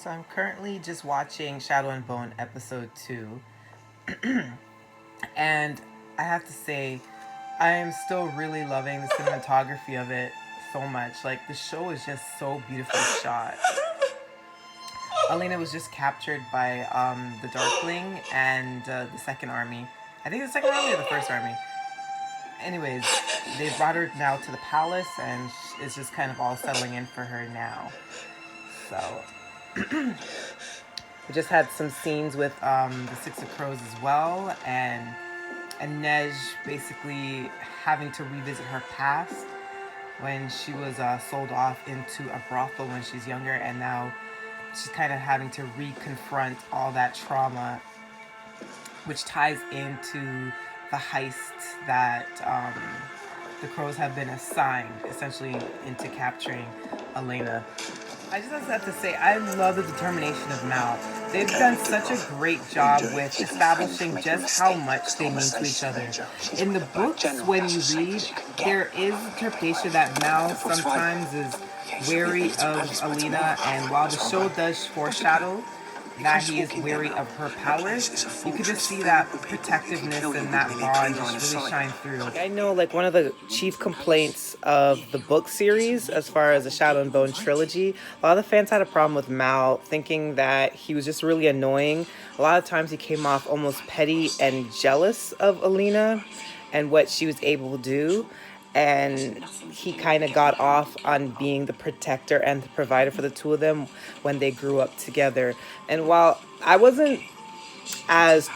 So I'm currently just watching Shadow and Bone episode 2, and I have to say, I am still really loving the cinematography of it so much. Like, the show is just so beautifully shot. Alina was just captured by the Darkling and the Second Army. I think the Second Army or the First Army. Anyways, they brought her now to the palace, and it's just kind of all settling in for her now. So we just had some scenes with the Six of Crows as well, and Nej basically having to revisit her past when she was sold off into a brothel when she's younger, and now she's kind of having to reconfront all that trauma, which ties into the heist that the Crows have been assigned, essentially into capturing Elena. I just have to say, I love the determination of Mal. They've done such a great job with establishing just how much they mean to each other. In the books, when you read, there is interpretation that Mal sometimes is wary of Alina, and while the show does foreshadow that he is wary of her powers, you could just see that protectiveness and that bond just really shine through. I know, like, one of the chief complaints of the book series, as far as the Shadow and Bone trilogy, a lot of the fans had a problem with Mal, thinking that he was just really annoying. A lot of times he came off almost petty and jealous of Alina and what she was able to do, and he kind of got off on being the protector and the provider for the two of them when they grew up together. And while I wasn't as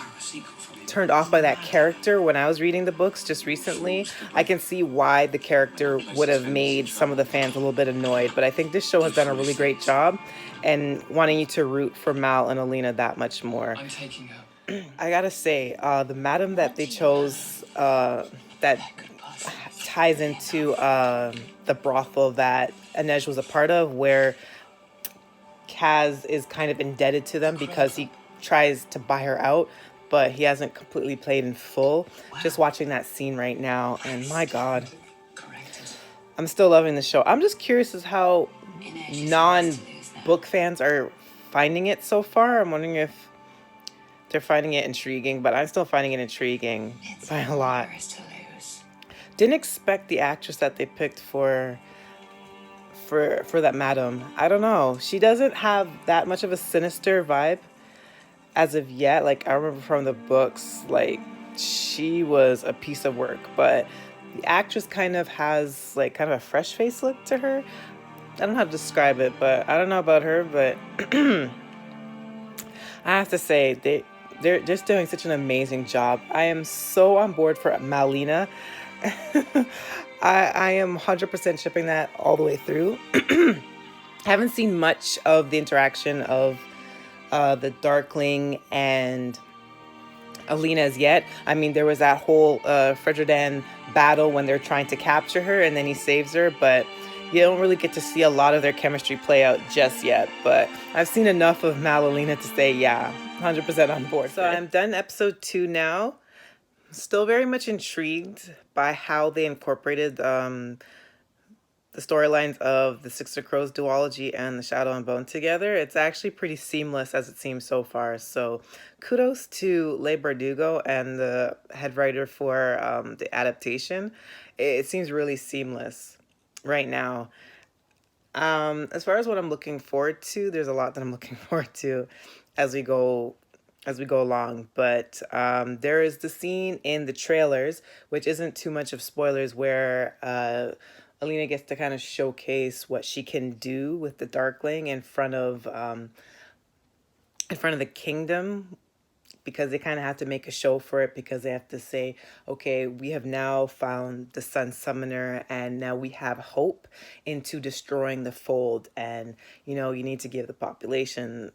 turned off by that character when I was reading the books just recently, I can see why the character would have made some of the fans a little bit annoyed. But I think this show has done a really great job and wanting you to root for Mal and Alina that much more. I gotta say, the madam that they chose, that ties into the brothel that Inej was a part of, where Kaz is kind of indebted to them because he tries to buy her out, but he hasn't completely played in full. Just watching that scene right now, and my God, I'm still loving the show. I'm just curious as how non-book fans are finding it so far. I'm wondering if they're finding it intriguing, but I'm still finding it intriguing by a lot. Didn't expect the actress that they picked for that madam. I don't know. She doesn't have that much of a sinister vibe as of yet. Like, I remember from the books, like, she was a piece of work, but the actress kind of has like kind of a fresh face look to her. I don't know how to describe it, but I don't know about her, but I have to say they're just doing such an amazing job. I am so on board for Malina. I am 100% shipping that all the way through. I haven't seen much of the interaction of the Darkling and Alina as yet. I mean, there was that whole Fredridan battle when they're trying to capture her and then he saves her, but you don't really get to see a lot of their chemistry play out just yet. But I've seen enough of Mal Alina to say, yeah, 100% on board. So I'm done episode 2 now. Still very much intrigued by how they incorporated the storylines of the Six of Crows duology and the Shadow and Bone together. It's actually pretty seamless as it seems so far. So kudos to Leigh Bardugo and the head writer for the adaptation. It seems really seamless right now. As far as what I'm looking forward to, there's a lot that I'm looking forward to as we go along, but there is the scene in the trailers, which isn't too much of spoilers, where Alina gets to kind of showcase what she can do with the Darkling in front of the kingdom, because they kind of have to make a show for it, because they have to say, okay, we have now found the Sun Summoner and now we have hope into destroying the fold, and you need to give the population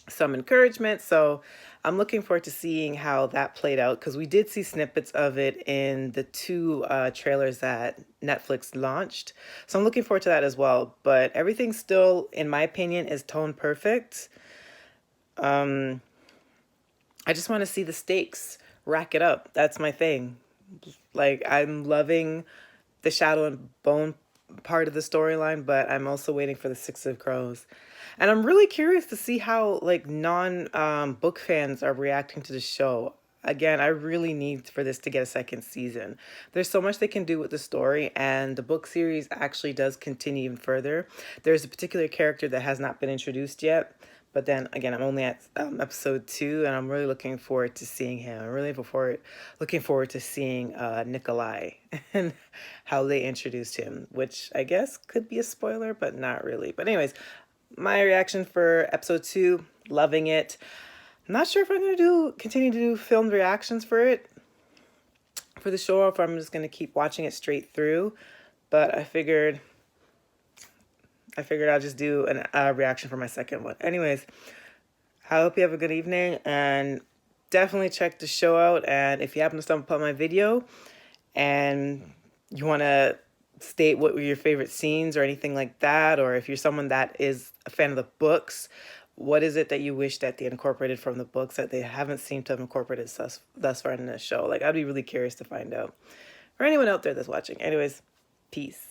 some encouragement. So I'm looking forward to seeing how that played out, because we did see snippets of it in the 2 trailers that Netflix launched. So I'm looking forward to that as well. But everything still, in my opinion, is tone perfect. I just want to see the stakes rack it up. That's my thing. Like, I'm loving the Shadow and Bone part of the storyline, but I'm also waiting for the Six of Crows. And I'm really curious to see how like non book fans are reacting to the show. Again, I really need for this to get a second season. There's so much they can do with the story, and the book series actually does continue even further. There's a particular character that has not been introduced yet, but then again, I'm only at episode 2, and I'm really looking forward to seeing him. I'm really looking forward to seeing Nikolai and how they introduced him, which I guess could be a spoiler, but not really. But anyways, my reaction for episode 2, loving it. I'm not sure if I'm gonna continue to do filmed reactions for it, for the show, or if I'm just gonna keep watching it straight through. But I figured I'll just do a reaction for my second one. Anyways, I hope you have a good evening, and definitely check the show out. And if you happen to stumble upon my video and you want to state what were your favorite scenes or anything like that, or if you're someone that is a fan of the books, what is it that you wish that they incorporated from the books that they haven't seemed to have incorporated thus far in the show? Like, I'd be really curious to find out. For anyone out there that's watching. Anyways, peace.